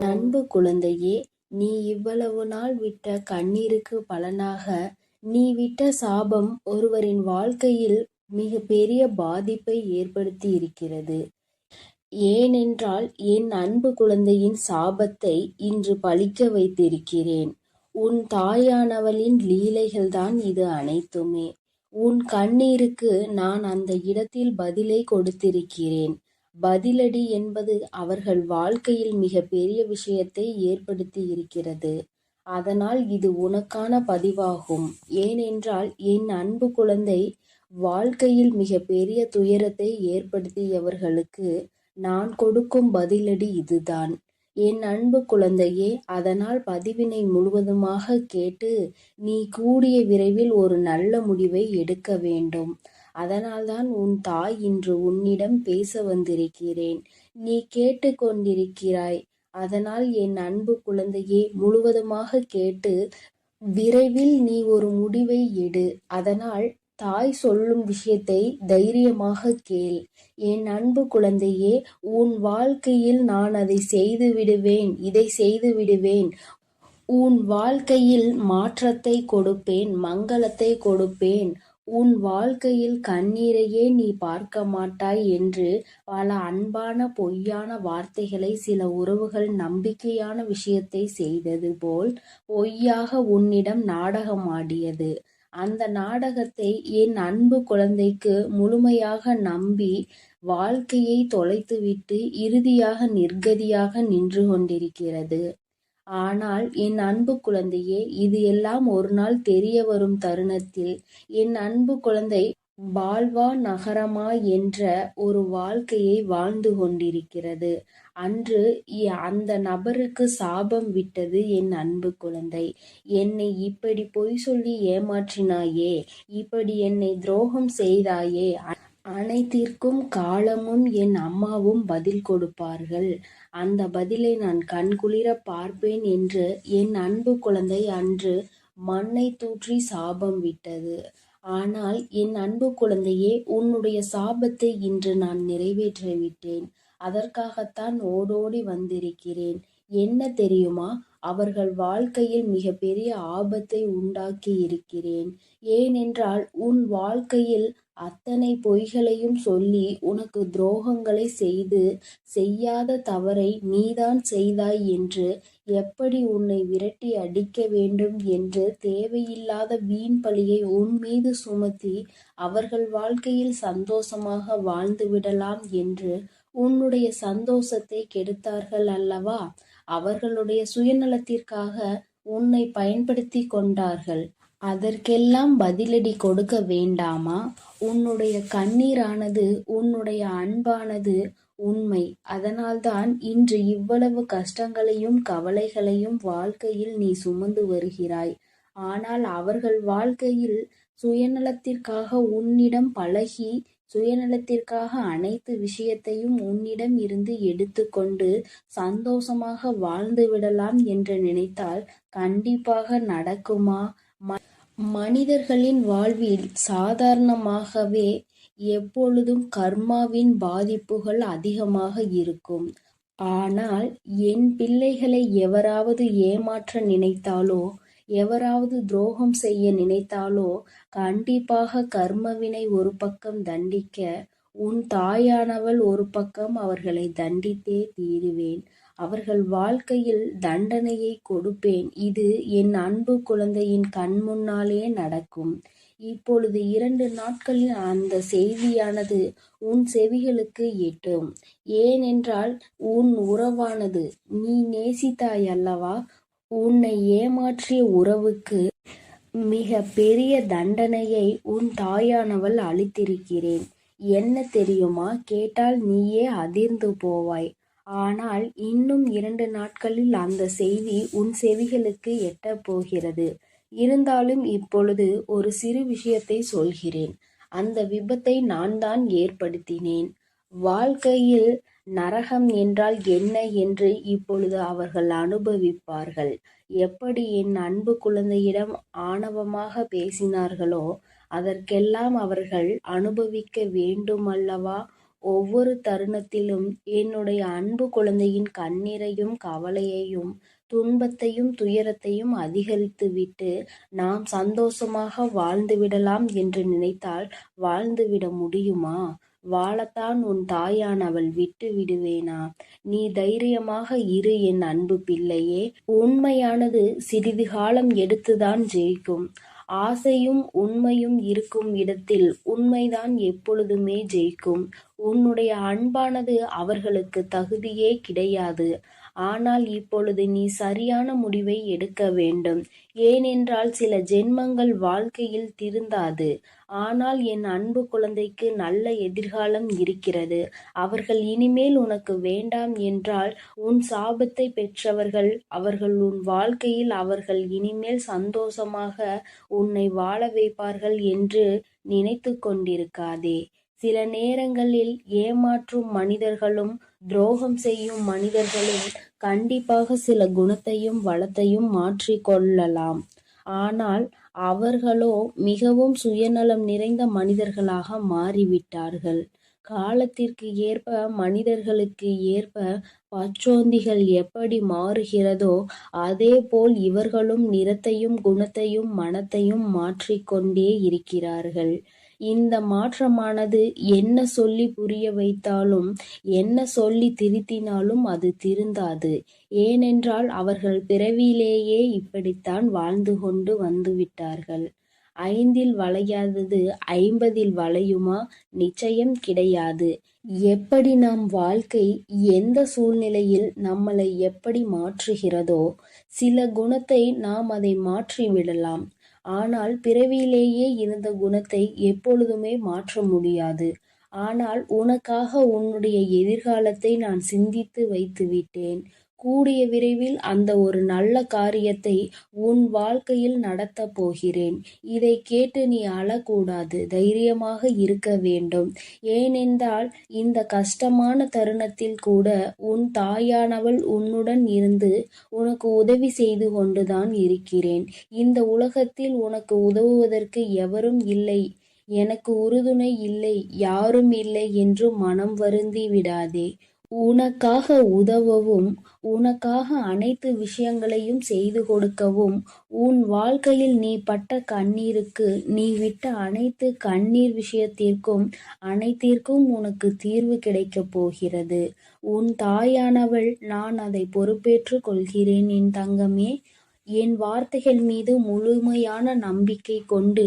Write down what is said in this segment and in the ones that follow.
அன்பு குழந்தையே, நீ இவ்வளவு நாள் விட்ட கண்ணீருக்கு பலனாக நீ விட்ட சாபம் ஒருவரின் வாழ்க்கையில் மிக பெரிய பாதிப்பை ஏற்படுத்தி இருக்கிறது. ஏனென்றால் என் அன்பு குழந்தையின் சாபத்தை இன்று பலிக்க வைத்திருக்கிறேன். உன் தாயானவளின் லீலைகள்தான் இது அனைத்துமே. உன் கண்ணீருக்கு நான் அந்த இடத்தில் பதிலை கொடுத்திருக்கிறேன். பதிலடி என்பது அவர்கள் வாழ்க்கையில் மிக பெரிய விஷயத்தை ஏற்படுத்தி இருக்கிறது. அதனால் இது உனக்கான பதிவாகும். ஏனென்றால் என் அன்பு குழந்தை வாழ்க்கையில் மிக பெரிய துயரத்தை ஏற்படுத்தியவர்களுக்கு நான் கொடுக்கும் பதிலடி இதுதான். என் அன்பு குழந்தையே, அதனால் பதிவினை முழுவதுமாக கேட்டு நீ கூடிய விரைவில் ஒரு நல்ல முடிவை எடுக்க வேண்டும். அதனால்தான் உன் தாய் இன்று உன்னிடம் பேச வந்திருக்கிறேன். நீ கேட்டு கொண்டிருக்கிறாய். அதனால் என் அன்பு குழந்தையே, முழுவதுமாக கேட்டு விரைவில் நீ ஒரு முடிவை எடு. அதனால் தாய் சொல்லும் விஷயத்தை தைரியமாக கேள். என் அன்பு குழந்தையே, உன் வாழ்க்கையில் நான் அதை செய்து விடுவேன், இதை செய்து விடுவேன். உன் வாழ்க்கையில் மாற்றத்தை கொடுப்பேன், மங்களத்தை கொடுப்பேன். உன் வாழ்க்கையில் கண்ணீரையே நீ பார்க்க மாட்டாய் என்று பல அன்பான பொய்யான வார்த்தைகளை சில உறவுகள் நம்பிக்கையான விஷயத்தை செய்தது போல் பொய்யாக உன்னிடம் நாடகம் ஆடியது. அந்த நாடகத்தை என் அன்பு குழந்தைக்கு முழுமையாக நம்பி வாழ்க்கையை தொலைத்துவிட்டு இறுதியாக நிர்கதியாக நின்று கொண்டிருக்கிறது. ஆனால் என் அன்பு குழந்தையே, இது எல்லாம் ஒரு நாள் தெரிய வரும் தருணத்தில் என் அன்பு குழந்தை பால்வா நகரமா என்ற ஒரு வாழ்க்கையை வாழ்ந்து கொண்டிருக்கிறது. அன்று அந்த நபருக்கு சாபம் விட்டது என் அன்பு குழந்தை. என்னை இப்படி பொய் சொல்லி ஏமாற்றினாயே, இப்படி என்னை துரோகம் செய்தாயே, அனைத்திற்கும் காலமும் என் அம்மாவும் பதில் கொடுப்பார்கள். அந்த பதிலை நான் கண்குளிர பார்ப்பேன் என்று என் அன்பு குழந்தை அன்று மண்ணை தூற்றி சாபம் விட்டது. ஆனால் என் அன்பு குழந்தையே, உன்னுடைய சாபத்தை இன்று நான் நிறைவேற்றிவிட்டேன். அதற்காகத்தான் ஓடோடி வந்திருக்கிறேன். என்ன தெரியுமா? அவர்கள் வாழ்க்கையில் மிக பெரிய ஆபத்தை உண்டாக்கி இருக்கிறேன். ஏனென்றால் உன் வாழ்க்கையில் அத்தனை பொய்களையும் சொல்லி உனக்கு துரோகங்களை செய்து செய்யாத தவறை நீதான் செய்தாய் என்று எப்படி உன்னை விரட்டி அடிக்க வேண்டும் என்று தேவையில்லாத வீண் பழியை உன் மீது சுமத்தி அவர்கள் வாழ்க்கையில் சந்தோஷமாக வாழ்ந்து விடலாம் என்று உன்னுடைய சந்தோஷத்தை கெடுத்தார்கள் அல்லவா? அவர்களுடைய சுயநலத்திற்காக உன்னை பயன்படுத்தி கொண்டார்கள். அதற்கெல்லாம் பதிலடி கொடுக்க வேண்டாமா? உன்னுடைய கண்ணீரானது, உன்னுடைய அன்பானது உண்மை. அதனால்தான் இன்று இவ்வளவு கஷ்டங்களையும் கவலைகளையும் வாழ்க்கையில் நீ சுமந்து வருகிறாய். ஆனால் அவர்கள் வாழ்க்கையில் சுயநலத்திற்காக உன்னிடம் பழகி, சுயநலத்திற்காக அனைத்து விஷயத்தையும் உன்னிடம் இருந்து எடுத்துக்கொண்டு சந்தோஷமாக வாழ்ந்து விடலாம் என்று நினைத்தால் கண்டிப்பாக நடக்குமா? மனிதர்களின் வாழ்வில் சாதாரணமாகவே எப்பொழுதும் கர்மாவின் பாதிப்புகள் அதிகமாக இருக்கும். ஆனால் என் பிள்ளைகளை எவராவது ஏமாற்ற நினைத்தாலோ, எவராவது துரோகம் செய்ய நினைத்தாலோ கண்டிப்பாக கர்மவினை ஒரு பக்கம் தண்டிக்க, உன் தாயானவள் ஒரு பக்கம் அவர்களை தண்டித்தே தீருவேன். அவர்கள் வாழ்க்கையில் தண்டனையை கொடுப்பேன். இது என் அன்பு குழந்தையின் கண் முன்னாலே நடக்கும். இப்பொழுது 2 நாட்களில் அந்த செய்தியானது உன் செவிகளுக்கு எட்டும். ஏனென்றால் உன் உறவானது, நீ நேசித்தாய் அல்லவா? உன்னை ஏமாற்றிய உறவுக்கு மிக பெரிய தண்டனையை உன் தாயானவள் அளித்திருக்கிறேன். என்ன தெரியுமா? கேட்டால் நீயே அதிர்ந்து போவாய். ஆனால் இன்னும் 2 நாட்களில் அந்த செய்தி உன் செவிகளுக்கு எட்டப் போகிறது. இருந்தாலும் இப்பொழுது ஒரு சிறு விஷயத்தை சொல்கிறேன். அந்த விபத்தை நான் தான் ஏற்படுத்தினேன். வாழ்க்கையில் நரகம் என்றால் என்ன என்று இப்பொழுது அவர்கள் அனுபவிப்பார்கள். எப்படி என் அன்பு குழந்தையிடம் ஆணவமாக பேசினார்களோ அதற்கெல்லாம் அவர்கள் அனுபவிக்க வேண்டுமல்லவா? ஒவ்வொரு தருணத்திலும் என்னுடைய அன்பு குழந்தையின் கண்ணீரையும் கவலையையும் துன்பத்தையும் துயரத்தையும் அதிகரித்துவிட்டு நாம் சந்தோஷமாக வாழ்ந்துவிடலாம் என்று நினைத்தால் வாழ்ந்துவிட முடியுமா? வாழத்தான் உன் தாயானவள் விட்டு விடுவேனா? நீ தைரியமாக இரு என் அன்பு பிள்ளையே. உண்மையானது சிறிது காலம் எடுத்துதான் ஜெயிக்கும். ஆசையும் உண்மையும் இருக்கும் இடத்தில் உண்மைதான் எப்பொழுதுமே ஜெயிக்கும். உன்னுடைய அன்பானது அவர்களுக்கு தகுதியே கிடையாது. ஆனால் இப்பொழுது நீ சரியான முடிவை எடுக்க வேண்டும். ஏனென்றால் சில ஜென்மங்கள் வாழ்க்கையில் திருந்தாது. ஆனால் என் அன்பு குழந்தைக்கு நல்ல எதிர்காலம் இருக்கிறது. அவர்கள் இனிமேல் உனக்கு வேண்டாம் என்றால் உன் சாபத்தை பெற்றவர்கள் அவர்கள் உன் வாழ்க்கையில் அவர்கள் இனிமேல் சந்தோஷமாக உன்னை வாழ வைப்பார்கள் என்று நினைத்து கொண்டிருக்காதே. சில நேரங்களில் ஏமாற்றும் மனிதர்களும் துரோகம் செய்யும் மனிதர்களும் கண்டிப்பாக சில குணத்தையும் வளத்தையும் மாற்றிக்கொள்ளலாம். ஆனால் அவர்களோ மிகவும் சுயநலம் நிறைந்த மனிதர்களாக மாறிவிட்டார்கள். காலத்திற்கு ஏற்ப மனிதர்களுக்கு ஏற்ப பச்சோந்திகள் எப்படி மாறுகிறதோ அதேபோல் இவர்களும் நிறத்தையும் குணத்தையும் மனத்தையும் மாற்றிக்கொண்டே இருக்கிறார்கள். இந்த மாற்றமானது என்ன சொல்லி புரிய வைத்தாலும் என்ன சொல்லி திருத்தினாலும் அது திருந்தாது. ஏனென்றால் அவர்கள் பிறவியிலேயே இப்படித்தான் வாழ்ந்து கொண்டு வந்துவிட்டார்கள். 5ல் வளையாதது 50ல் வளையுமா? நிச்சயம் கிடையாது. எப்படி நம் வாழ்க்கை எந்த சூழ்நிலையில் நம்மளை எப்படி மாற்றுகிறதோ சில குணத்தை நாம் அதை மாற்றிவிடலாம். ஆனால் பிறவியிலேயே இருந்த குணத்தை எப்பொழுதுமே மாற்ற முடியாது. ஆனால் உனக்காக உன்னுடைய எதிர்காலத்தை நான் சிந்தித்து வைத்துவிட்டேன். கூடிய விரைவில் அந்த ஒரு நல்ல காரியத்தை உன் வாழ்க்கையில் நடத்தப் போகிறேன். இதை கேட்டு நீ அழக்கூடாது, தைரியமாக இருக்க வேண்டும். ஏனென்றால் இந்த கஷ்டமான தருணத்தில் கூட உன் தாயானவள் உன்னுடன் இருந்து உனக்கு உதவி செய்து கொண்டுதான் இருக்கிறேன். இந்த உலகத்தில் உனக்கு உதவுவதற்கு எவரும் இல்லை, எனக்கு உறுதுணை இல்லை, யாரும் இல்லை என்று மனம் வருந்தி விடாதே. உனக்காக உதவவும் உனக்காக அனைத்து விஷயங்களையும் செய்து கொடுக்கவும் உன் வாழ்க்கையில் நீ பட்ட கண்ணீருக்கு நீ விட்ட அனைத்து கண்ணீர் விஷயத்திற்கும் அனைத்திற்கும் உனக்கு தீர்வு கிடைக்கப் போகிறது. உன் தாயானவள் நான் அதை பொறுப்பேற்று கொள்கிறேன் என் தங்கமே. என் வார்த்தைகள் மீது முழுமையான நம்பிக்கை கொண்டு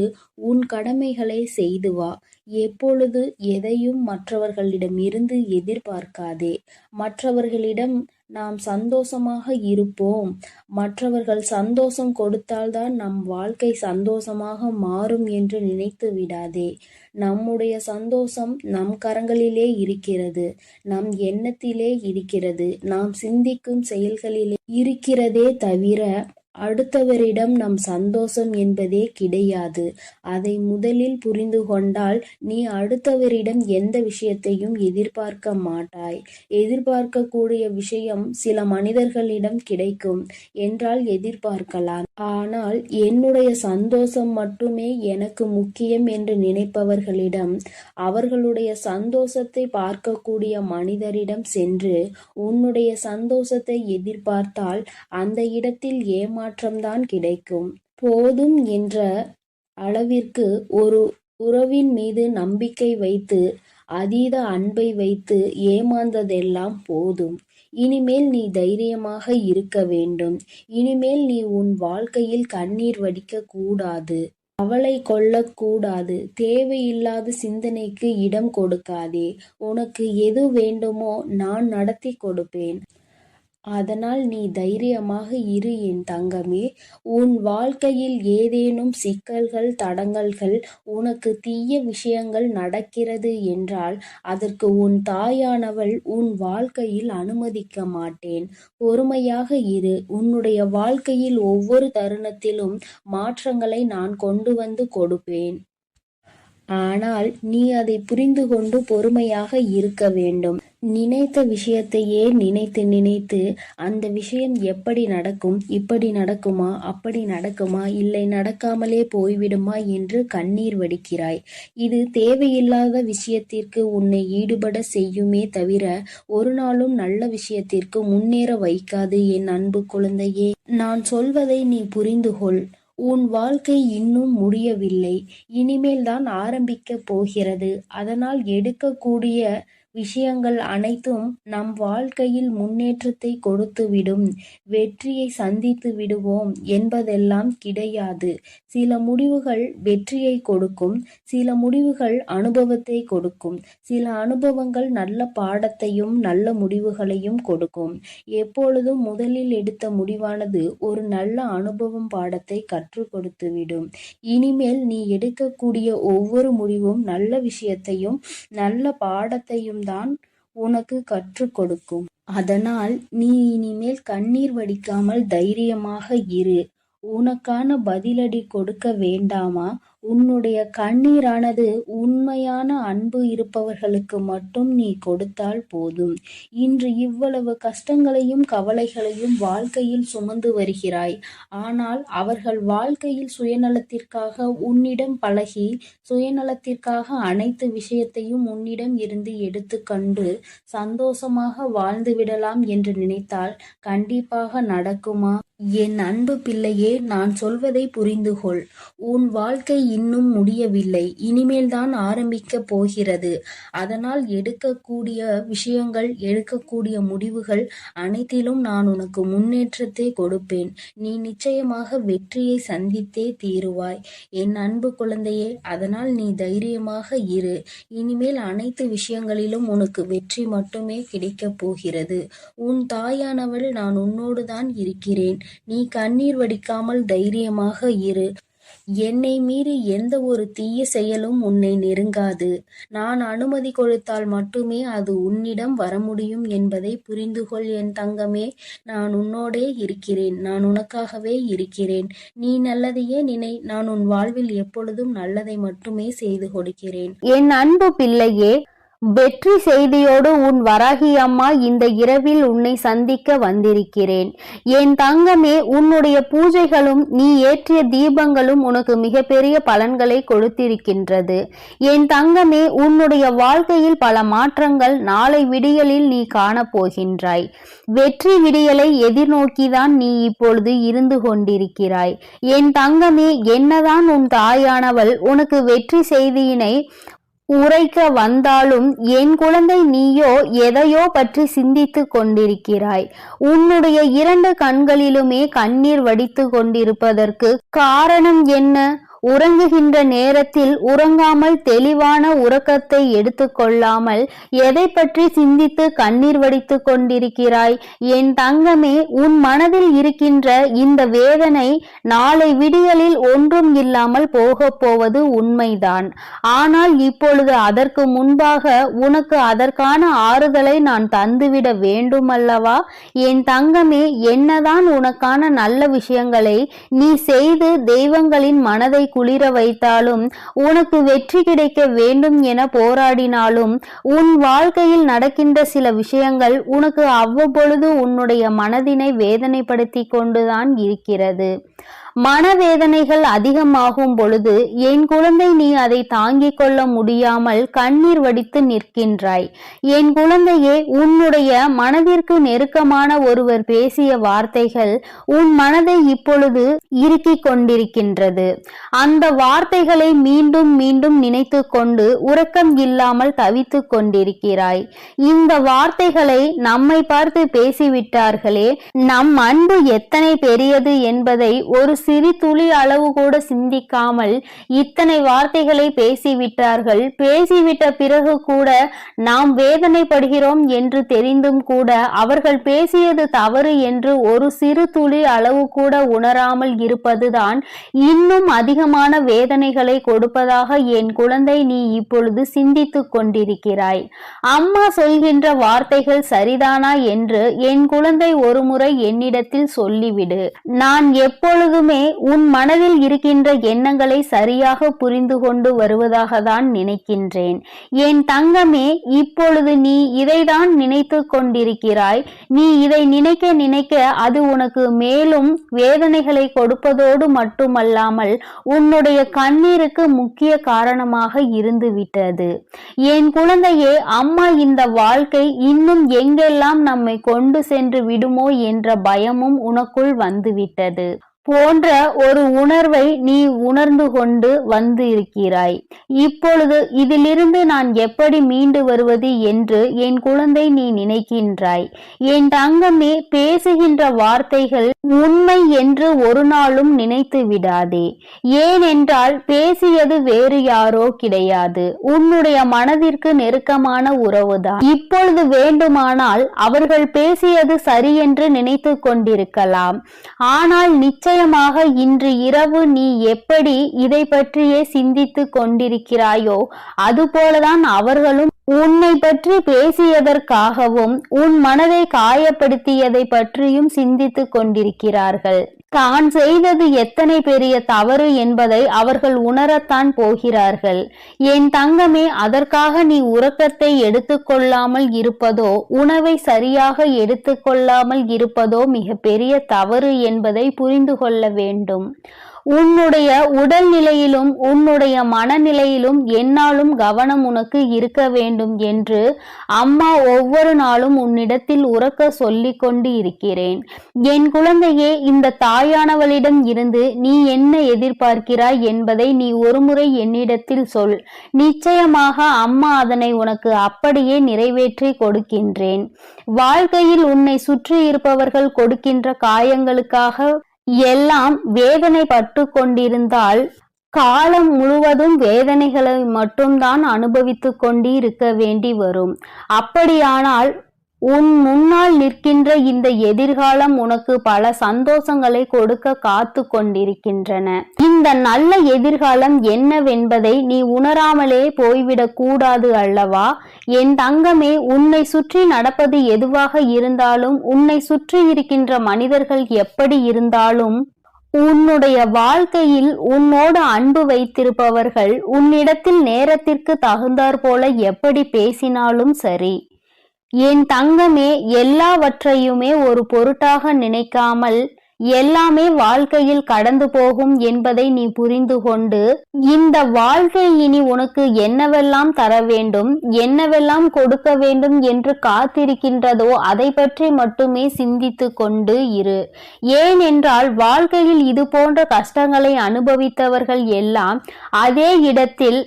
உன் கடமைகளை செய்து வா. எப்பொழுது எதையும் மற்றவர்களிடமிருந்து எதிர்பார்க்காதே. மற்றவர்களிடம் நாம் சந்தோஷமாக இருப்போம், மற்றவர்கள் சந்தோஷம் கொடுத்தால்தான் நம் வாழ்க்கை சந்தோஷமாக மாறும் என்று நினைத்து விடாதே. நம்முடைய சந்தோஷம் நம் கரங்களிலே இருக்கிறது, நம் எண்ணத்திலே இருக்கிறது, நாம் சிந்திக்கும் செயல்களிலே இருக்கிறதே தவிர அடுத்தவரிடம் நம் சந்தோஷம் என்பதே கிடையாது. அதை முதலில் புரிந்து கொண்டால் நீ அடுத்தவரிடம் எந்த விஷயத்தையும் எதிர்பார்க்க மாட்டாய். எதிர்பார்க்கக்கூடிய விஷயம் சில மனிதர்களிடம் கிடைக்கும் என்றால் எதிர்பார்க்கலாம். ஆனால் என்னுடைய சந்தோஷம் மட்டுமே எனக்கு முக்கியம் என்று நினைப்பவர்களிடம், அவர்களுடைய சந்தோஷத்தை பார்க்கக்கூடிய மனிதரிடம் சென்று உன்னுடைய சந்தோஷத்தை எதிர்பார்த்தால் அந்த இடத்தில் ஏமாற்றம்தான் கிடைக்கும். போதும் என்ற அளவிற்கு ஒரு உறவின் மீது நம்பிக்கை வைத்து அதீத அன்பை வைத்து ஏமாந்ததெல்லாம் போதும். இனிமேல் நீ தைரியமாக இருக்க வேண்டும். இனிமேல் நீ உன் வாழ்க்கையில் கண்ணீர் வடிக்க கூடாது, கவலை கொள்ளக்கூடாது. தேவையில்லாத சிந்தனைக்கு இடம் கொடுக்காதே. உனக்கு எது வேண்டுமோ நான் நடத்தி கொடுப்பேன். அதனால் நீ தைரியமாக இரு என் தங்கமே. உன் வாழ்க்கையில் ஏதேனும் சிக்கல்கள் தடங்கல்கள் உனக்கு தீய விஷயங்கள் நடக்கிறது என்றால் அதற்கு உன் தாயானவள் உன் வாழ்க்கையில் அனுமதிக்க மாட்டேன். பொறுமையாக இரு. உன்னுடைய வாழ்க்கையில் ஒவ்வொரு தருணத்திலும் மாற்றங்களை நான் கொண்டு வந்து கொடுப்பேன். ஆனால் நீ அதை புரிந்து கொண்டு பொறுமையாக இருக்க வேண்டும். நினைத்த விஷயத்தையே நினைத்து நினைத்து அந்த விஷயம் எப்படி நடக்கும், இப்படி நடக்குமா, அப்படி நடக்குமா, இல்லை நடக்காமலே போய்விடுமா என்று கண்ணீர் வடிக்கிறாய். இது தேவையில்லாத விஷயத்திற்கு உன்னை ஈடுபட செய்யுமே தவிர ஒரு நாளும் நல்ல விஷயத்திற்கு முன்னேற வைக்காது. என் அன்பு குழந்தையே, நான் சொல்வதை நீ புரிந்து கொள். உன் வாழ்க்கை இன்னும் முடியவில்லை, இனிமேல் தான் ஆரம்பிக்க போகிறது. அதனால் எடுக்கக்கூடிய விஷயங்கள் அனைத்தும் நம் வாழ்க்கையில் முன்னேற்றத்தை கொடுத்துவிடும், வெற்றியை சந்தித்து விடுவோம் என்பதெல்லாம் கிடையாது. சில முடிவுகள் வெற்றியை கொடுக்கும், சில முடிவுகள் அனுபவத்தை கொடுக்கும், சில அனுபவங்கள் நல்ல பாடத்தையும் நல்ல முடிவுகளையும் கொடுக்கும். எப்பொழுதும் முதலில் எடுத்த முடிவானது ஒரு நல்ல அனுபவம் பாடத்தை கற்றுக் கொடுத்துவிடும். இனிமேல் நீ எடுக்கக்கூடிய ஒவ்வொரு முடிவும் நல்ல விஷயத்தையும் நல்ல பாடத்தையும் தான் உனக்கு கற்றுக் கொடுக்கும். அதனால் நீ இனிமேல் கண்ணீர் வடிக்காமல் தைரியமாக இரு. உனக்கான பதிலடி கொடுக்க வேண்டாமா? உன்னுடைய கண்ணீரானது உண்மையான அன்பு இருப்பவர்களுக்கு மட்டும் நீ கொடுத்தால் போதும். இன்று இவ்வளவு கஷ்டங்களையும் கவலைகளையும் வாழ்க்கையில் சுமந்து வருகிறாய். ஆனால் அவர்கள் வாழ்க்கையில் சுயநலத்திற்காக உன்னிடம் பழகி, சுயநலத்திற்காக அனைத்து விஷயத்தையும் உன்னிடம் இருந்து எடுத்துக்கொண்டு சந்தோஷமாக வாழ்ந்து விடலாம் என்று நினைத்தால் கண்டிப்பாக நடக்குமா? என் அன்பு பிள்ளையே, நான் சொல்வதை புரிந்து கொள். உன் வாழ்க்கை இன்னும் முடியவில்லை, இனிமேல் தான் ஆரம்பிக்க போகிறது. அதனால் எடுக்கக்கூடிய விஷயங்கள், எடுக்கக்கூடிய முடிவுகள் அனைத்திலும் நான் உனக்கு முன்னேற்றத்தை கொடுப்பேன். நீ நிச்சயமாக வெற்றியை சந்தித்தே தீருவாய் என் அன்பு குழந்தையே. அதனால் நீ தைரியமாக இரு. இனிமேல் அனைத்து விஷயங்களிலும் உனக்கு வெற்றி மட்டுமே கிடைக்கப் போகிறது. உன் தாயானவள் நான் உன்னோடு தான் இருக்கிறேன். நீ கண்ணீர் வடிக்காமல் தைரியமாக இரு. என்னை மீறி எந்த ஒரு தீய செயலும் உன்னை நெருங்காது. நான் அனுமதி கொடுத்தால் மட்டுமே அது உன்னிடம் வர முடியும் என்பதை புரிந்து கொள் என் தங்கமே. நான் உன்னோடே இருக்கிறேன். நான் உனக்காகவே இருக்கிறேன். நீ நல்லதையே நினை. நான் உன் வாழ்வில் எப்பொழுதும் நல்லதை மட்டுமே செய்து கொடுக்கிறேன். என் அன்பு பிள்ளையே, வெற்றி செய்தியோடு உன் வராகி அம்மா இந்த இரவில் உன்னை சந்திக்க வந்திருக்கிறேன். என் தங்கமே, உன்னுடைய பூஜைகளும் நீ ஏற்றிய தீபங்களும் உனக்கு மிகப்பெரிய பலன்களை கொடுத்திருக்கின்றது. என் தங்கமே, உன்னுடைய வாழ்க்கையில் பல மாற்றங்கள் நாளை விடியலில் நீ காணப்போகின்றாய். வெற்றி விடியலை எதிர்நோக்கிதான் நீ இப்பொழுது இருந்து கொண்டிருக்கிறாய். என் தங்கமே, என்னதான் உன் தாயானவள் உனக்கு வெற்றி செய்தியினை உரைக்க வந்தாலும் என் குழந்தை, நீயோ எதையோ பற்றி சிந்தித்து கொண்டிருக்கிறாய். உன்னுடைய 2 கண்களிலுமே கண்ணீர் வடித்து கொண்டிருப்பதற்கு காரணம் என்ன? உறங்குகின்ற நேரத்தில் உறங்காமல் தெளிவான உறக்கத்தை எடுத்துக்கொள்ளாமல் எதை பற்றி சிந்தித்து கண்ணீர் வடித்து கொண்டிருக்கிறாய்? என் தங்கமே, உன் மனதில் இருக்கின்ற இந்த வேதனை நாளை விடியலில் ஒன்றும் இல்லாமல் போக போவது உண்மைதான். ஆனால் இப்பொழுது அதற்கு முன்பாக உனக்கு அதற்கான ஆறுதலை நான் தந்துவிட வேண்டும் அல்லவா? என் தங்கமே, என்னதான் உனக்கான நல்ல விஷயங்களை நீ செய்து தெய்வங்களின் மனதை குளிர வைத்தாலும், உனக்கு வெற்றி கிடைக்க வேண்டும் என போராடினாலும், உன் வாழ்க்கையில் நடக்கின்ற சில விஷயங்கள் உனக்கு அவ்வப்பொழுது உன்னுடைய மனதினை வேதனைப்படுத்தி கொண்டுதான் இருக்கிறது. மனவேதனைகள் அதிகமாகும் பொழுது என் குழந்தை, நீ அதை தாங்கிக் கொள்ள முடியாமல் கண்ணீர் வடித்து நிற்கின்றாய். என் குழந்தையே, உன்னுடைய மனதிற்கு நெருக்கமான ஒருவர் பேசிய வார்த்தைகள் உன் மனதை இப்பொழுது இறுக்கிக் கொண்டிருக்கின்றது. அந்த வார்த்தைகளை மீண்டும் மீண்டும் நினைத்து கொண்டு உறக்கம் இல்லாமல் தவித்து கொண்டிருக்கிறாய். இந்த வார்த்தைகளை நம்மை பார்த்து பேசிவிட்டார்களே, நம் அன்பு எத்தனை பெரியது என்பதை ஒரு சிறு துளி அளவு கூட சிந்திக்காமல் இத்தனை வார்த்தைகளை பேசிவிட்டார்கள். பேசிவிட்ட பிறகு கூட நாம் வேதனைப்படுகிறோம் என்று தெரிந்தும் கூட அவர்கள் பேசியது தவறு என்று ஒரு சிறு துளி அளவு கூட உணராமல் இருப்பதுதான் இன்னும் அதிகமான வேதனைகளை கொடுப்பதாக என் குழந்தை நீ இப்பொழுது சிந்தித்து கொண்டிருக்கிறாய். அம்மா சொல்கின்ற வார்த்தைகள் சரிதானா என்று என் குழந்தை ஒருமுறை என்னிடத்தில் சொல்லிவிடு. நான் எப்பொழுதுமே தங்கமே, உன் மனதில் இருக்கின்ற எண்ணங்களை சரியாக புரிந்து கொண்டு வருவதாக தான் நினைக்கின்றேன். என் தங்கமே, இப்பொழுது நீ இதைதான் நினைத்து கொண்டிருக்கிறாய். நீ இதை நினைக்க நினைக்க அது உனக்கு மேலும் வேதனைகளை கொடுப்பதோடு மட்டுமல்லாமல் உன்னுடைய கண்ணீருக்கு முக்கிய காரணமாக இருந்துவிட்டது. என் குழந்தையே, அம்மா இந்த வாழ்க்கை இன்னும் எங்கெல்லாம் நம்மை கொண்டு சென்று விடுமோ என்ற பயமும் உனக்குள் வந்துவிட்டது போன்ற ஒரு உணர்வை நீ உணர்ந்து கொண்டு வந்து இருக்கிறாய். இப்பொழுது இதிலிருந்து நான் எப்படி மீண்டு வருவது என்று என் குழந்தை நீ நினைக்கின்றாய். என் தங்கமே, பேசுகின்ற வார்த்தைகள் உண்மை என்று ஒரு நாளும் நினைத்து விடாதே. ஏனென்றால் பேசியது வேறு யாரோ கிடையாது, உன்னுடைய மனதிற்கு நெருக்கமான உறவுதான். இப்பொழுது வேண்டுமானால் அவர்கள் பேசியது சரி என்று நினைத்து கொண்டிருக்கலாம். ஆனால் நிச்சயமாக இன்று இரவு நீ எப்படி இதை பற்றியே சிந்தித்து கொண்டிருக்கிறாயோ அதுபோலதான் அவர்களும் உன்னை பற்றி பேசியதற்காகவும் உன் மனதை காயப்படுத்தியதை பற்றியும் சிந்தித்து கொண்டிருக்கிறார்கள். தான் செய்தது எத்தனை பெரிய தவறு என்பதை அவர்கள் உணரத்தான் போகிறார்கள். என் தங்கமே, அதற்காக நீ உறக்கத்தை எடுத்துக்கொள்ளாமல் இருப்பதோ உணவை சரியாக எடுத்துக்கொள்ளாமல் இருப்பதோ மிக பெரிய தவறு என்பதை புரிந்து கொள்ள வேண்டும். உன்னுடைய உடல்நிலையிலும் உன்னுடைய மனநிலையிலும் என்னாலும் கவனம் உனக்கு இருக்க வேண்டும் என்று அம்மா ஒவ்வொரு நாளும் உன்னிடத்தில் உறக்க சொல்லிக் கொண்டு இருக்கிறேன். என் குழந்தையே, இந்த தாயானவளிடம் இருந்து நீ என்ன எதிர்பார்க்கிறாய் என்பதை நீ ஒருமுறை என்னிடத்தில் சொல். நிச்சயமாக அம்மா அதனை உனக்கு அப்படியே நிறைவேற்றி கொடுக்கின்றேன். வாழ்க்கையில் உன்னை சுற்றி இருப்பவர்கள் கொடுக்கின்ற காயங்களுக்காக எல்லாம் வேதனை பட்டு கொண்டிருந்தால் காலம் முழுவதும் வேதனைகளை மட்டும்தான் அனுபவித்து கொண்டு இருக்க வேண்டி வரும். அப்படியானால் உன் முன்னால் நிற்கின்ற இந்த எதிர்காலம் உனக்கு பல சந்தோஷங்களை கொடுக்க காத்து கொண்டிருக்கின்றன. இந்த நல்ல எதிர்காலம் என்னவென்பதை நீ உணராமலே போய்விடக் கூடாது அல்லவா? என் தங்கமே, உன்னை சுற்றி நடப்பது எதுவாக இருந்தாலும், உன்னை சுற்றி இருக்கின்ற மனிதர்கள் எப்படி இருந்தாலும், உன்னுடைய வாழ்க்கையில் உன்னோடு அன்பு வைத்திருப்பவர்கள் உன்னிடத்தில் நேரத்திற்கு தகுந்தாற் போல எப்படி பேசினாலும் சரி, என் தங்கமே, எல்லாவற்றையுமே ஒரு பொருட்டாக நினைக்காமல் எல்லாமே வாழ்க்கையில் கடந்து போகும் என்பதை நீ புரிந்து கொண்டு, இந்த வாழ்க்கை இனி உனக்கு என்னவெல்லாம் தர வேண்டும், என்னவெல்லாம் கொடுக்க வேண்டும் என்று காத்திருக்கின்றதோ அதை பற்றி மட்டுமே சிந்தித்து கொண்டு இரு. ஏனென்றால் வாழ்க்கையில் இது போன்ற கஷ்டங்களை அனுபவித்தவர்கள் எல்லாம் அதே இடத்தில்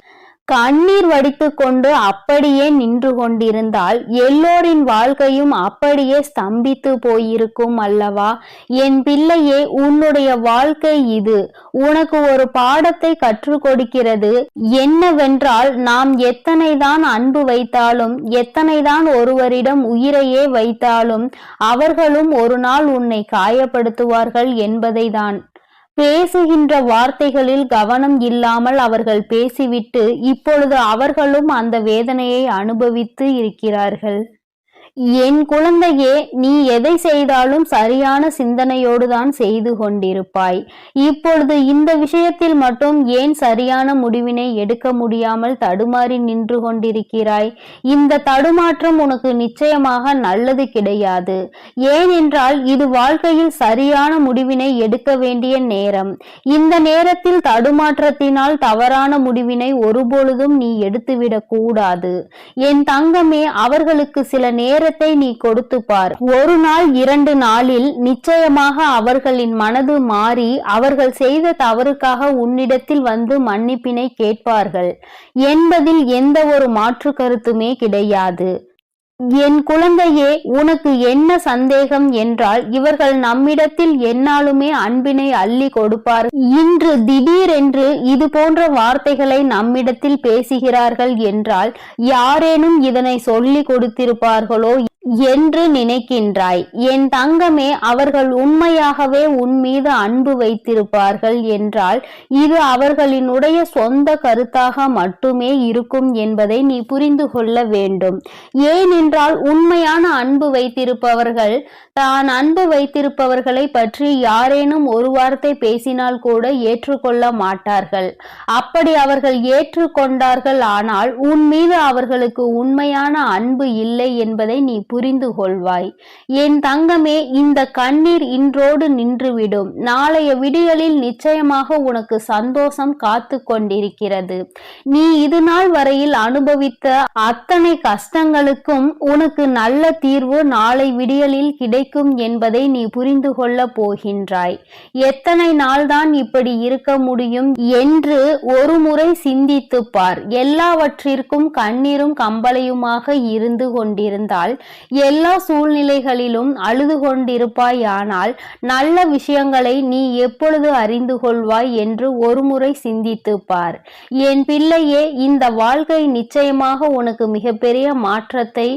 கண்ணீர் வடித்து கொண்டு அப்படியே நின்று கொண்டிருந்தால் எல்லோரின் வாழ்க்கையும் அப்படியே ஸ்தம்பித்து போயிருக்கும் அல்லவா? என் பிள்ளையே, உன்னுடைய வாழ்க்கை இது உனக்கு ஒரு பாடத்தை கற்றுக் கொடுக்கிறது. என்னவென்றால், நாம் எத்தனைதான் அன்பு வைத்தாலும், எத்தனைதான் ஒருவரிடம் உயிரையே வைத்தாலும் அவர்களும் ஒரு நாள் உன்னை காயப்படுத்துவார்கள் என்பதை தான். பேசுகின்ற வார்த்தைகளில் கவனம் இல்லாமல் அவர்கள் பேசிவிட்டு இப்பொழுது அவர்களும் அந்த வேதனையை அனுபவித்து இருக்கிறார்கள். என் குழந்தையே, நீ எதை செய்தாலும் சரியான சிந்தனையோடு தான் செய்து கொண்டிருப்பாய். இப்பொழுது இந்த விஷயத்தில் மட்டும் ஏன் சரியான முடிவினை எடுக்க முடியாமல் தடுமாறி நின்று கொண்டிருக்கிறாய்? இந்த தடுமாற்றம் உனக்கு நிச்சயமாக நல்லது கிடையாது. ஏனென்றால் இது வாழ்க்கையில் சரியான முடிவினை எடுக்க வேண்டிய நேரம். இந்த நேரத்தில் தடுமாற்றத்தினால் தவறான முடிவினை ஒருபொழுதும் நீ எடுத்துவிடக் கூடாது. என் தங்கமே, அவர்களுக்கு சில நேரத்தை நீ கொடுத்து பார். ஒரு நாள் 2 நாளில் நிச்சயமாக அவர்களின் மனது மாறி அவர்கள் செய்த தவறுக்காக உன்னிடத்தில் வந்து மன்னிப்பினை கேட்பார்கள் என்பதில் எந்த ஒரு மாற்று கருத்துமே கிடையாது. என் குழந்தையே, உனக்கு என்ன சந்தேகம் என்றால், இவர்கள் நம்மிடத்தில் எந்நாளுமே அன்பினை அள்ளி கொடுப்பார். இன்று திடீரென்று இது போன்ற வார்த்தைகளை நம்மிடத்தில் பேசுகிறார்கள் என்றால் யாரேனும் இதனை சொல்லி கொடுத்திருப்பார்களோ என்று நினைக்கின்றாய். என் தங்கமே, அவர்கள் உண்மையாகவே உன் மீது அன்பு வைத்திருப்பார்கள் என்றால் இது அவர்களினுடைய சொந்த கருத்தாக மட்டுமே இருக்கும் என்பதை நீ புரிந்து கொள்ள வேண்டும். ஏனென்றால் உண்மையான அன்பு வைத்திருப்பவர்கள் தான் அன்பு வைத்திருப்பவர்களை பற்றி யாரேனும் ஒரு வார்த்தை பேசினால் கூட ஏற்றுக்கொள்ள மாட்டார்கள். அப்படி அவர்கள் ஏற்றுக்கொண்டார்கள் ஆனால் உன் மீது அவர்களுக்கு உண்மையான அன்பு இல்லை என்பதை நீ புரிந்து கொள்வாய். என் தங்கமே, இந்த கண்ணீர் இன்றோடு நின்றுவிடும். நாளைய விடியலில் நிச்சயமாக உனக்கு சந்தோஷம் காத்து கொண்டிருக்கிறது. நீ இது நாள் வரையில் அனுபவித்த அத்தனை கஷ்டங்களுக்கும் உனக்கு நல்ல தீர்வு நாளை விடியலில் கிடைக்கும் என்பதை நீ புரிந்து கொள்ள போகின்றாய். எத்தனை நாள்தான் இப்படி இருக்க முடியும் என்று ஒரு முறை சிந்தித்து பார். எல்லாவற்றிற்கும் கண்ணீரும் கம்பளையுமாக இருந்து கொண்டிருந்தால் எல்லா சூழ்நிலைகளிலும் அழுது கொண்டிருப்பாயானால் நல்ல விஷயங்களை நீ எப்பொழுது அறிந்து கொள்வாய் என்று ஒருமுறை சிந்தித்து பார். என் பிள்ளையே, இந்த வாழ்க்கை நிச்சயமாக உனக்கு மிகப்பெரிய மாற்றத்தை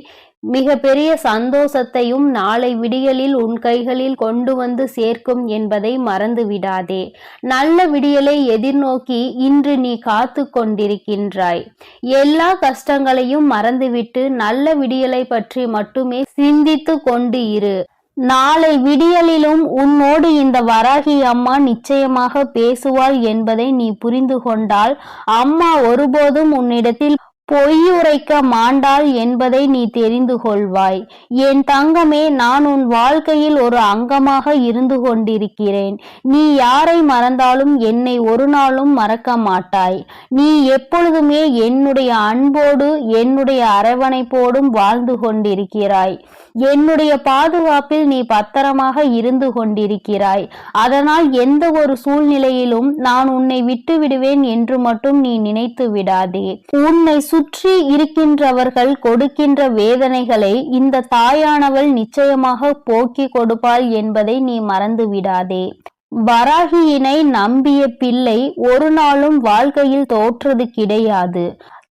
மிகப்பெரிய சந்தோஷத்தையும் நாளை விடியலில் உன் கைகளில் கொண்டு வந்து சேர்க்கும் என்பதை மறந்து விடாதே. நல்ல விடியலை எதிர்நோக்கி இன்று நீ காத்து கொண்டிருக்கின்றாய். எல்லா கஷ்டங்களையும் மறந்துவிட்டு நல்ல விடியலை பற்றி மட்டுமே சிந்தித்து கொண்டு இரு. நாளை விடியலிலும் உன்னோடு இந்த வராகி அம்மா நிச்சயமாக பேசுவாள் என்பதை நீ புரிந்து கொண்டால் அம்மா ஒருபோதும் உன்னிடத்தில் பொய்யுரைக்க மாண்டாள் என்பதை நீ தெரிந்து கொள்வாய். என் தங்கமே, நான் உன் வாழ்க்கையில் ஒரு அங்கமாக இருந்து கொண்டிருக்கிறேன். நீ யாரை மறந்தாலும் என்னை ஒரு நாளும் மறக்க மாட்டாய். நீ எப்பொழுதுமே என்னுடைய அன்போடு என்னுடைய அரவணைப்போடும் வாழ்ந்து கொண்டிருக்கிறாய். என்னுடைய பாதுகாப்பில் நீ பத்திரமாக இருந்து கொண்டிருக்கிறாய். அதனால் எந்த ஒரு சூழ்நிலையிலும் நான் உன்னை விட்டு விடுவேன் என்று மட்டும் நீ நினைத்து விடாதே. உன்னை சுற்றி இருக்கின்றவர்கள் கொடுக்கின்ற வேதனைகளை இந்த தாயானவள் நிச்சயமாக போக்கி கொடுப்பாள் என்பதை நீ மறந்து விடாதே. வராகியினை நம்பிய பிள்ளை ஒரு நாளும் வாழ்க்கையில் தோற்றது கிடையாது.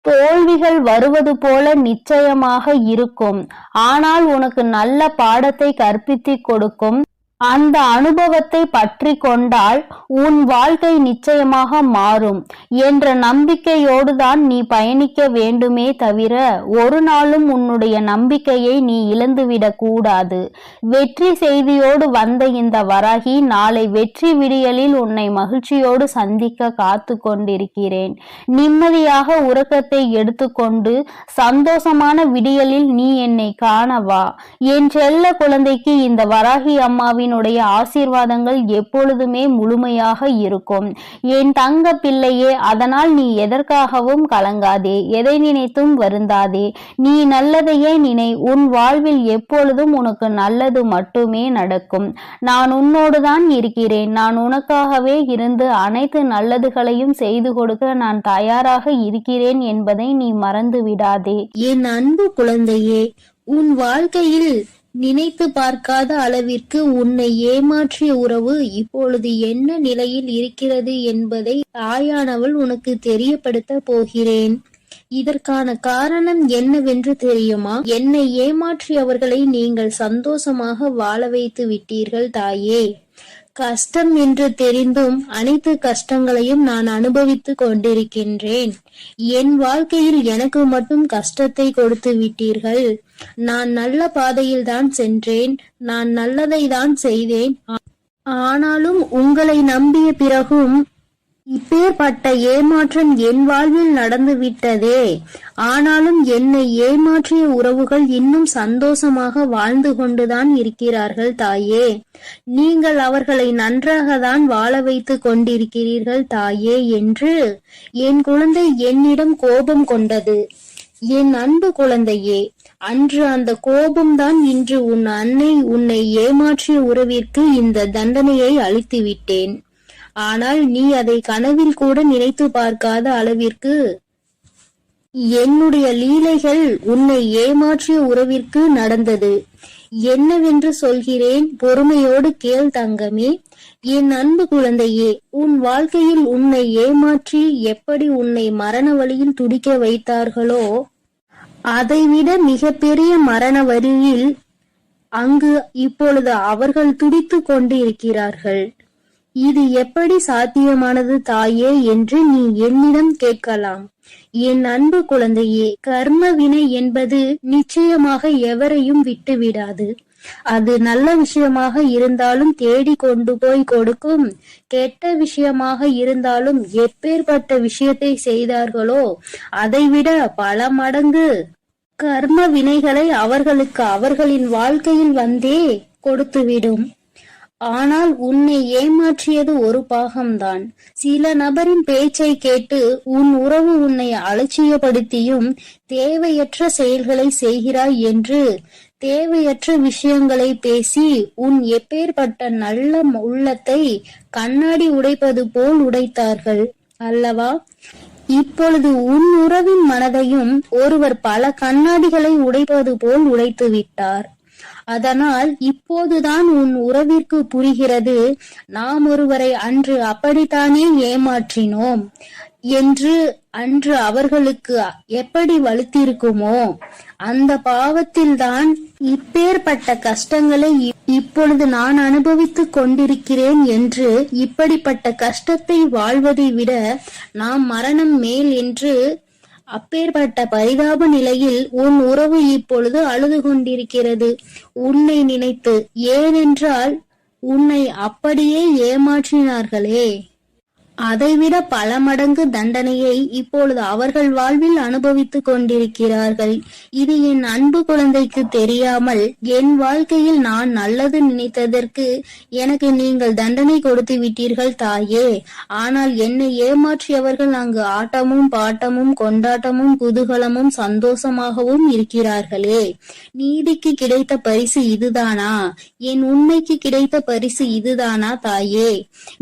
தோல்விகள் வருவது போல நிச்சயமாக இருக்கும். ஆனால் உனக்கு நல்ல பாடத்தை கற்பித்து கொடுக்கும். அந்த அனுபவத்தை பற்றி கொண்டால் உன் வாழ்க்கை நிச்சயமாக மாறும் என்ற நம்பிக்கையோடு தான் நீ பயணிக்க வேண்டுமே தவிர ஒரு நாளும் உன்னுடைய நம்பிக்கையை நீ இழந்துவிடக் கூடாது. வெற்றி செய்தியோடு வந்த இந்த வராகி நாளை வெற்றி விடியலில் உன்னை மகிழ்ச்சியோடு சந்திக்க காத்து கொண்டிருக்கிறேன். நிம்மதியாக உறக்கத்தை எடுத்துக்கொண்டு சந்தோஷமான விடியலில் நீ என்னை காணவா. என் செல்ல குழந்தைக்கு இந்த வராகி அம்மாவின் ஆசீர்வாதங்கள் எப்பொழுதுமே முழுமையாக இருக்கும். என் தங்க பிள்ளையே, அதனால் நீ எதற்காகவும் கலங்காதே, எதை நினைத்தும் வருந்தாதே. நீ நல்லதையே நினை. உன் வாழ்வில் எப்பொழுதும் உனக்கு நல்லது மட்டுமே நடக்கும். நான் உன்னோடுதான் இருக்கிறேன். நான் உனக்காகவே இருந்து அனைத்து நல்லதுகளையும் செய்து கொடுக்க நான் தயாராக இருக்கிறேன் என்பதை நீ மறந்து விடாதே. என் அன்பு குழந்தையே, உன் வாழ்க்கையில் நினைத்து பார்க்காத அளவிற்கு உன்னை ஏமாற்றிய உறவு இப்பொழுது என்ன நிலையில் இருக்கிறது என்பதை தாயானவள் உனக்கு தெரியப்படுத்த போகிறேன். இதற்கான காரணம் என்னவென்று தெரியுமா? என்னை ஏமாற்றியவர்களை நீங்கள் சந்தோஷமாக வாழ வைத்து விட்டீர்கள் தாயே. கஷ்டம் என்று தெரிந்தும் அனைத்து கஷ்டங்களையும் நான் அனுபவித்து கொண்டிருக்கின்றேன். என் வாழ்க்கையில் எனக்கு மட்டும் கஷ்டத்தை கொடுத்து விட்டீர்கள். நான் நல்ல பாதையில் தான் சென்றேன். நான் நல்லதை தான் செய்தேன். ஆனாலும் உங்களை நம்பிய பிறகும் இப்பேற்பட்ட ஏமாற்றம் என் வாழ்வில் நடந்து விட்டதே. ஆனாலும் என்னை ஏமாற்றிய உறவுகள் இன்னும் சந்தோஷமாக வாழ்ந்து கொண்டுதான் இருக்கிறார்கள் தாயே. நீங்கள் அவர்களை நன்றாக தான் வாழ வைத்து கொண்டிருக்கிறீர்கள் தாயே என்று என் குழந்தை என்னிடம் கோபம் கொண்டது. என் அன்பு குழந்தையே, அன்று அந்த கோபம்தான் இன்று உன் அன்னை உன்னை ஏமாற்றிய உறவிற்கு இந்த தண்டனையை அளித்து விட்டேன். ஆனால் நீ அதை கனவில் கூட நினைத்து பார்க்காத அளவிற்கு என்னுடைய லீலைகள் உன்னை ஏமாற்றிய உறவிற்கு நடந்தது. என்னவென்று சொல்கிறேன், பொறுமையோடு கேள் தங்கமே. என் அன்பு குழந்தையே, உன் வாழ்க்கையில் உன்னை ஏமாற்றி எப்படி உன்னை மரண வழியில் துடிக்க வைத்தார்களோ அதைவிட மிகப்பெரிய மரண வரியில் அங்கு இப்பொழுது அவர்கள் துடித்துக் கொண்டு இருக்கிறார்கள். இது எப்படி சாத்தியமானது தாயே என்று நீ என்னிடம் கேட்கலாம். என் அன்பு குழந்தையே, கர்ம வினை என்பது நிச்சயமாக எவரையும் விட்டுவிடாது. அது நல்ல விஷயமாக இருந்தாலும் தேடி கொண்டு போய் கொடுக்கும், கெட்ட விஷயமாக இருந்தாலும் எப்பேற்பட்ட விஷயத்தை செய்தார்களோ அதைவிட பல மடங்கு கர்ம வினைகளை அவர்களுக்கு அவர்களின் வாழ்க்கையில் வந்தே கொடுத்துவிடும். ஆனால் உன்னை ஏமாற்றியது ஒரு பாகம்தான். சில நபரின் பேச்சை கேட்டு உன் உறவு உன்னை அலட்சியப்படுத்தியும் தேவையற்ற செயல்களை செய்கிறாய் என்று தேவையற்ற விஷயங்களை பேசி உன் எப்பேற்பட்ட நல்ல உள்ளத்தை கண்ணாடி உடைப்பது போல் உடைத்தார்கள் அல்லவா? இப்பொழுது உன் உறவின் மனதையும் ஒருவர் பல கண்ணாடிகளை உடைப்பது போல் உடைத்து விட்டார். அதனால் இப்போதுதான் உன் உறவிற்கு புரிகிறது, நாம் ஒருவரை அன்று அப்படித்தானே ஏமாற்றினோம் என்று. அன்று அவர்களுக்கு எப்படி வலுத்திருக்குமோ அந்த பாவத்தில்தான் இப்பேற்பட்ட கஷ்டங்களை இப்பொழுது நான் அனுபவித்துக் கொண்டிருக்கிறேன் என்று. இப்படிப்பட்ட கஷ்டத்தை வாழ்வதை விட நாம் மரணம் மேல் என்று அப்பேற்பட்ட பரிதாப நிலையில் உன் உறவு இப்பொழுது அழுது கொண்டிருக்கிறது உன்னை நினைத்து. ஏனென்றால் உன்னை அப்படியே ஏமாற்றினார்களே, அதைவிட பல மடங்கு தண்டனையை இப்பொழுது அவர்கள் வாழ்வில் அனுபவித்துக் கொண்டிருக்கிறார்கள். இது என் அன்பு குழந்தைக்கு தெரியாமல் என் வாழ்க்கையில் நான் நல்லது நினைத்ததற்கு எனக்கு நீங்கள் தண்டனை கொடுத்து விட்டீர்கள் தாயே. ஆனால் என்னை ஏமாற்றியவர்கள் அங்கு ஆட்டமும் பாட்டமும் கொண்டாட்டமும் குதூகலமும் சந்தோஷமாகவும் இருக்கிறார்களே. நீதிக்கு கிடைத்த பரிசு இதுதானா? என் உண்மைக்கு கிடைத்த பரிசு இதுதானா தாயே?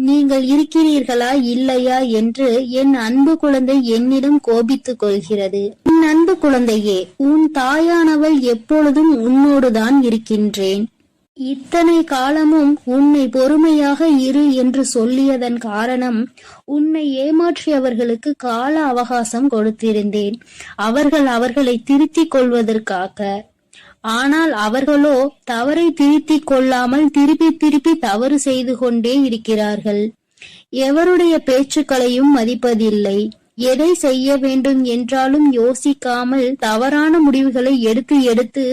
நீங்கள் இருக்கிறீர்களா இல்லையா என்று என் அன்பு குழந்தை என்னிடம் கோபித்துக் கொள்கிறது. என் அன்பு குழந்தையே, உன் தாயானவள் எப்பொழுதும் உன்னோடுதான் இருக்கின்றேன். இத்தனை காலமும் உன்னை பொறுமையாக இரு என்று சொல்லியதன் காரணம், உன்னை ஏமாற்றியவர்களுக்கு கால அவகாசம் கொடுத்திருந்தேன், அவர்களை திருத்திக் கொள்வதற்காக. ஆனால் அவர்களோ தவறை திருத்திக் கொள்ளாமல் திருப்பி தவறு செய்து கொண்டே இருக்கிறார்கள். எவருடைய பேச்சுக்களையும் மதிப்பதில்லை. எதை செய்ய வேண்டும் என்றாலும் யோசிக்காமல் தவறான முடிவுகளை எடுத்து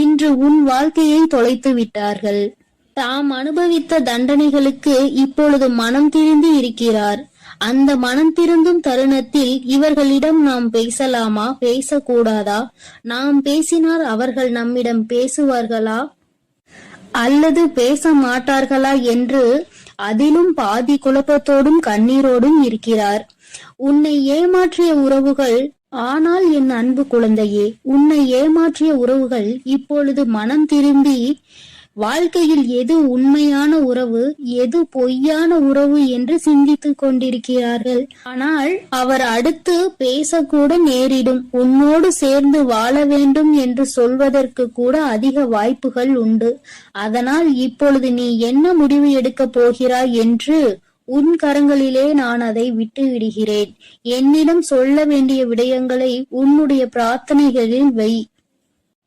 இன்று உன் வாழ்க்கையை தொலைத்து விட்டார்கள். தாம் அனுபவித்த தண்டனைகளுக்கு இப்பொழுது மனம் திருந்தி இருக்கிறார். அந்த மனம் திருந்தும் தருணத்தில் இவர்களிடம் நாம் பேசலாமா, பேசக்கூடாதா? நாம் பேசினால் அவர்கள் நம்மிடம் பேசுவார்களா அல்லது பேச மாட்டார்களா என்று அதிலும் பாதி குழப்பத்தோடும் கண்ணீரோடும் இருக்கிறார். உன்னை ஏமாற்றிய உறவுகள், ஆனால் என் அன்பு குழந்தையே, உன்னை ஏமாற்றிய உறவுகள் இப்பொழுது மனம் திரும்பி வாழ்க்கையில் எது உண்மையான உறவு, எது பொய்யான உறவு என்று சிந்தித்துக் கொண்டிருக்கிறார்கள். ஆனால் அவர் அடுத்து பேசக்கூட நேரிடும். உன்னோடு சேர்ந்து வாழ வேண்டும் என்று சொல்வதற்கு கூட அதிக வாய்ப்புகள் உண்டு. அதனால் இப்பொழுது நீ என்ன முடிவு எடுக்கப் போகிறாய் என்று உன் கரங்களிலே நான் அதை விட்டு விடுகிறேன். என்னிடம் சொல்ல வேண்டிய விடயங்களை உன்னுடைய பிரார்த்தனைகளில் வை.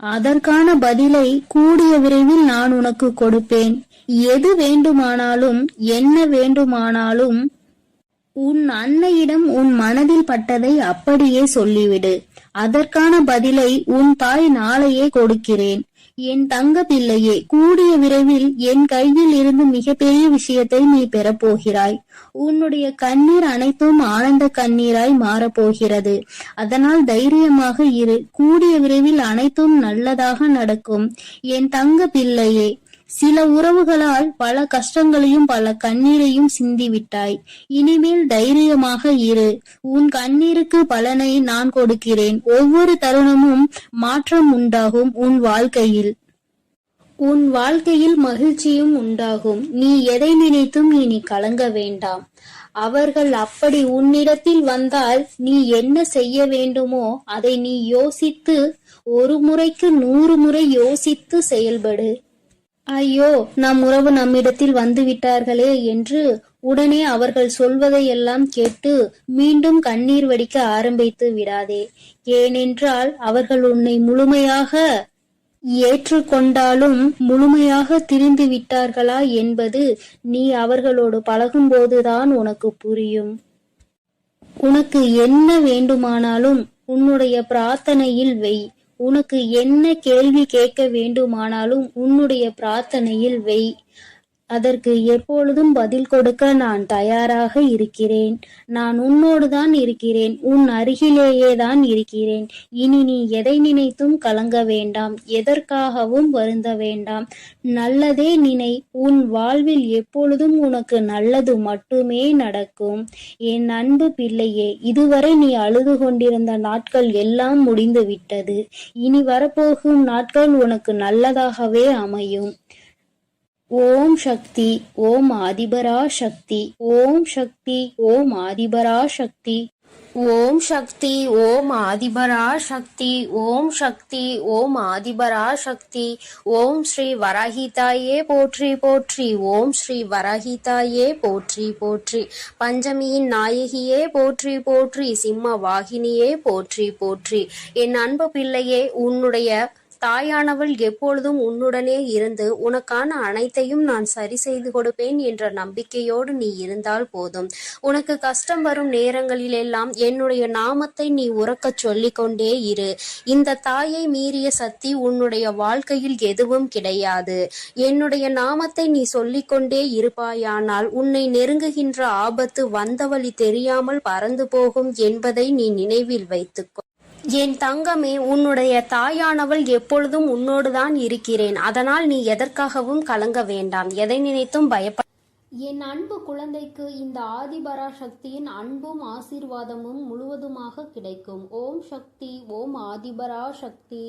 அதற்கான பதிலை கூடிய விரைவில் நான் உனக்கு கொடுப்பேன். எது வேண்டுமானாலும் என்ன வேண்டுமானாலும் உன் அன்னையிடம் உன் மனதில் பட்டதை அப்படியே சொல்லிவிடு. அதற்கான பதிலை உன் தாய் நாளையே கொடுக்கிறேன். என் தங்க பிள்ளையே, கூடிய விரைவில் என் கையில் இருந்து மிகப்பெரிய விஷயத்தை நீ பெறப்போகிறாய். உன்னுடைய கண்ணீர் அனைத்தும் ஆனந்த கண்ணீராய் மாறப்போகிறது. அதனால் தைரியமாக இரு. கூடிய விரைவில் அனைத்தும் நல்லதாக நடக்கும் என் தங்க பிள்ளையே. சில உறவுகளால் பல கஷ்டங்களையும் பல கண்ணீரையும் சிந்திவிட்டாய். இனிமேல் தைரியமாக இரு. உன் கண்ணீருக்கு பலனை நான் கொடுக்கிறேன். ஒவ்வொரு தருணமும் மாற்றம் உண்டாகும். உன் வாழ்க்கையில் மகிழ்ச்சியும் உண்டாகும். நீ எதை நினைத்தும் இனி கலங்க வேண்டாம். அவர்கள் அப்படி உன்னிடத்தில் வந்தால் நீ என்ன செய்ய வேண்டுமோ அதை நீ யோசித்து, ஒரு முறைக்கு 100 முறை யோசித்து செயல்படு. ஐயோ, நம் உறவு நம்மிடத்தில் வந்துவிட்டார்களே என்று உடனே அவர்கள் சொல்வதையெல்லாம் கேட்டு மீண்டும் கண்ணீர் வடிக்க ஆரம்பித்து விடாதே. ஏனென்றால் அவர்கள் உன்னை முழுமையாக ஏற்றுக்கொண்டாலும் முழுமையாக திரிந்து விட்டார்களா என்பது நீ அவர்களோடு பழகும்போதுதான் உனக்கு புரியும். உனக்கு என்ன வேண்டுமானாலும் உன்னுடைய பிரார்த்தனையில் வை. உனக்கு என்ன கேள்வி கேட்க வேண்டுமானாலும் உன்னுடைய பிரார்த்தனையில் வை. அதற்கு எப்பொழுதும் பதில் கொடுக்க நான் தயாராக இருக்கிறேன். நான் உன்னோடுதான் இருக்கிறேன். உன் அருகிலேயே தான் இருக்கிறேன். இனி நீ எதை நினைத்தும் கலங்க வேண்டாம். எதற்காகவும் வருந்த வேண்டாம். நல்லதே நினை. உன் வாழ்வில் எப்பொழுதும் உனக்கு நல்லது மட்டுமே நடக்கும். என் அன்பு பிள்ளையே, இதுவரை நீ அழுது கொண்டிருந்த நாட்கள் எல்லாம் முடிந்து விட்டது. இனி வரப்போகும் நாட்கள் உனக்கு நல்லதாகவே அமையும். ஓம் சக்தி, ஓம் ஆதிபரா சக்தி, ஓம் சக்தி, ஓம் ஆதிபரா சக்தி, ஓம் சக்தி, ஓம் ஆதிபரா சக்தி, ஓம் சக்தி, ஓம் ஆதிபரா சக்தி, ஓம் ஸ்ரீ வராஹிதாயே போற்றி போற்றி, ஓம் ஸ்ரீ வராஹிதாயே போற்றி போற்றி, பஞ்சமியின் நாயகியே போற்றி போற்றி, சிம்ம வாகினியே போற்றி போற்றி. என் அன்பு பிள்ளையே, உன்னுடைய தாயானவள் எப்பொழுதும் உன்னுடனே இருந்து உனக்கான அனைத்தையும் நான் சரி செய்து கொடுப்பேன் என்ற நம்பிக்கையோடு நீ இருந்தால் போதும். உனக்கு கஷ்டம் வரும் நேரங்களிலெல்லாம் என்னுடைய நாமத்தை நீ உரக்கச் சொல்லிக் கொண்டே இரு. இந்த தாயை மீறிய சக்தி உன்னுடைய வாழ்க்கையில் எதுவும் கிடையாது. என்னுடைய நாமத்தை நீ சொல்லிக்கொண்டே இருப்பாயானால் உன்னை நெருங்குகின்ற ஆபத்து வந்த வழி தெரியாமல் பறந்து போகும் என்பதை நீ நினைவில் வைத்துக்கோ. என் தங்கமே, உன்னுடைய தாயானவள் எப்பொழுதும் உன்னோடுதான் இருக்கிறேன். அதனால் நீ எதற்காகவும் கலங்க வேண்டாம். எதை நினைத்தும் பயப்பட. என் அன்பு குழந்தைக்கு இந்த ஆதிபரா சக்தியின் அன்பும் ஆசீர்வாதமும் முழுவதுமாக கிடைக்கும். ஓம் சக்தி, ஓம் ஆதிபரா சக்தி.